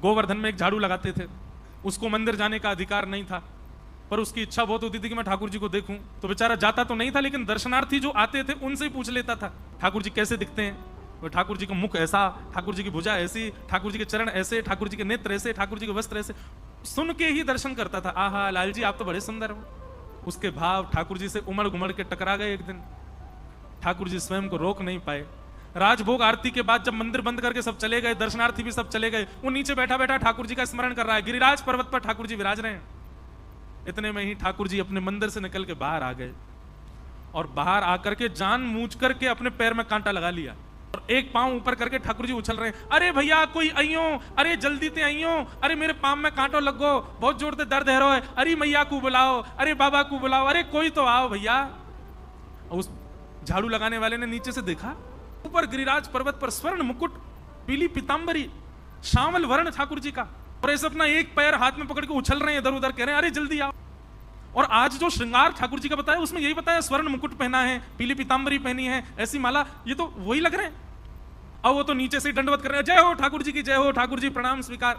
गोवर्धन में एक झाड़ू लगाते थे, उसको मंदिर जाने का अधिकार नहीं था, पर उसकी इच्छा बहुत होती थी कि मैं ठाकुर जी को देखूं। तो बेचारा जाता तो नहीं था, लेकिन दर्शनार्थी जो आते थे उनसे ही पूछ लेता था ठाकुर जी कैसे दिखते हैं। वो ठाकुर जी का मुख ऐसा, ठाकुर जी की भुजा ऐसी, ठाकुर जी के चरण ऐसे, ठाकुर जी के नेत्र ऐसे, ठाकुर जी के वस्त्र ऐसे। सुन के ही दर्शन करता था, आहा लाल जी आप तो बड़े सुंदर हो। उसके भाव ठाकुर जी से उमड़ घुमड़ के टकरा गए। एक दिन ठाकुर जी स्वयं को रोक नहीं पाए। राजभोग आरती के बाद जब मंदिर बंद करके सब चले गए, दर्शनार्थी भी सब चले गए, वो नीचे बैठा बैठा ठाकुर जी का स्मरण कर रहा है। गिरिराज पर्वत पर ठाकुर जी विराज रहे हैं। इतने में ही ठाकुर जी अपने मंदिर से निकल के बाहर आ गए और बाहर आकर के जान मूझ करके अपने पैर में कांटा लगा लिया और एक पांव ऊपर करके ठाकुर जी उछल रहे हैं, अरे भैया कोई आइयो, अरे जल्दी ते आइयो, अरे मेरे पांव में कांटो लग गो, बहुत जोर से दर्द है रो है, अरे मैया को बुलाओ, अरे बाबा को बुलाओ, अरे कोई तो आओ भैया। उस झाड़ू लगाने वाले ने नीचे से देखा, ऊपर गिरिराज पर्वत पर स्वर्ण मुकुट, पीली पीतांबरी, श्यामल वर्ण ठाकुर जी का, और ऐसे अपना एक पैर हाथ में पकड़ के उछल रहे हैं इधर उधर, कह रहे हैं अरे जल्दी आओ। और आज जो श्रृंगार ठाकुर जी का बताया उसमें यही बताया, स्वर्ण मुकुट पहना है, पीली पीतांबरी पहनी है, ऐसी माला, ये तो वही लग रहे हैं। अब वो तो नीचे से दंडवत कर रहे हैं, जय हो ठाकुर जी की जय हो, ठाकुर जी प्रणाम स्वीकार।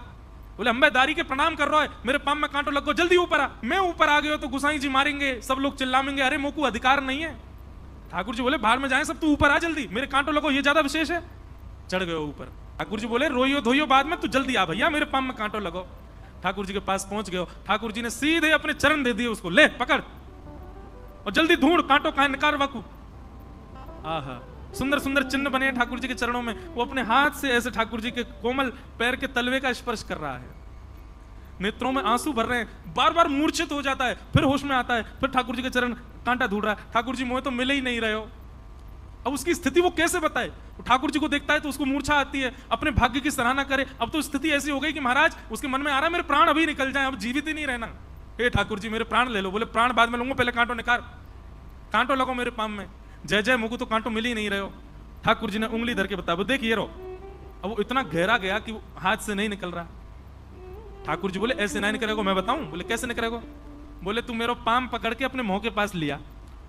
बोले अंबेदारी के प्रणाम कर रहा है, मेरे पांव में कांटो लग गो, जल्दी ऊपर आ। मैं ऊपर आ गया तो गुसाई जी मारेंगे, सब लोग चिल्लाएंगे, अरे मोकू अधिकार नहीं है। ठाकुर जी बोले बाहर में जाए सब, तू ऊपर आ जल्दी, मेरे कांटो लगो, ये ज्यादा विशेष है। चढ़ गए ऊपर। ठाकुर जी बोले रोइयो धोइयो बाद में, तू जल्दी आ भैया, मेरे पांव में कांटो लगो। ठाकुर जी के पास पहुंच गए, ठाकुर जी ने सीधे अपने चरण दे दिए उसको, ले पकड़ और जल्दी ढूंढ कांटो कहां निकाल वाकू। आहा सुंदर सुंदर चिन्ह बने ठाकुर जी के चरणों में। वो अपने हाथ से ऐसे ठाकुर जी के कोमल पैर के तलवे का स्पर्श कर रहा है, नेत्रों में आंसू भर रहे हैं, बार बार मूर्छित हो जाता है, फिर होश में आता है, फिर ठाकुर जी के चरण कांटा ढूंढ रहा है। ठाकुर जी मुझे तो मिले ही नहीं रहे हो। अब उसकी स्थिति वो कैसे बताए? ठाकुर जी को देखता है तो उसको मूर्छा आती है, अपने भाग्य की सराहना करे। अब तो स्थिति ऐसी हो गई कि महाराज उसके मन में आ रहा है मेरे प्राण अभी निकल जाए, अब जीवित ही नहीं रहना। हे ठाकुर जी मेरे प्राण ले लो। बोले प्राण बाद में लूंगा, पहले कांटो निकाल, कांटो लगो मेरे पाम में। जय जय मुझको तो कांटो मिल ही नहीं रहे हो। ठाकुर जी ने उंगली धर के बताया, वो देख ये रो। अब वो इतना गहरा गया कि वो हाथ से नहीं निकल रहा। ठाकुर जी बोले ऐसे नहीं निकलेगा, मैं बताऊं? बोले कैसे निकलेगा? बोले तू मेरा पाम पकड़ के अपने मुंह के पास लिया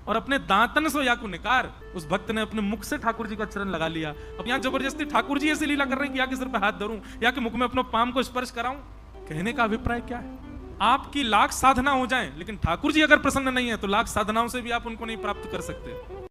और अपने दांतन से या को निकार। उस भक्त ने अपने मुख से ठाकुर जी का चरण लगा लिया। अब यहाँ जबरदस्ती ठाकुर जी ऐसी लीला कर रहे हैं कि या के सिर पे हाथ धरूं, या के मुख में अपने पाम को स्पर्श कराऊं। कहने का अभिप्राय क्या है? आपकी लाख साधना हो जाए, लेकिन ठाकुर जी अगर प्रसन्न नहीं है तो लाख साधनाओं से भी आप उनको नहीं प्राप्त कर सकते।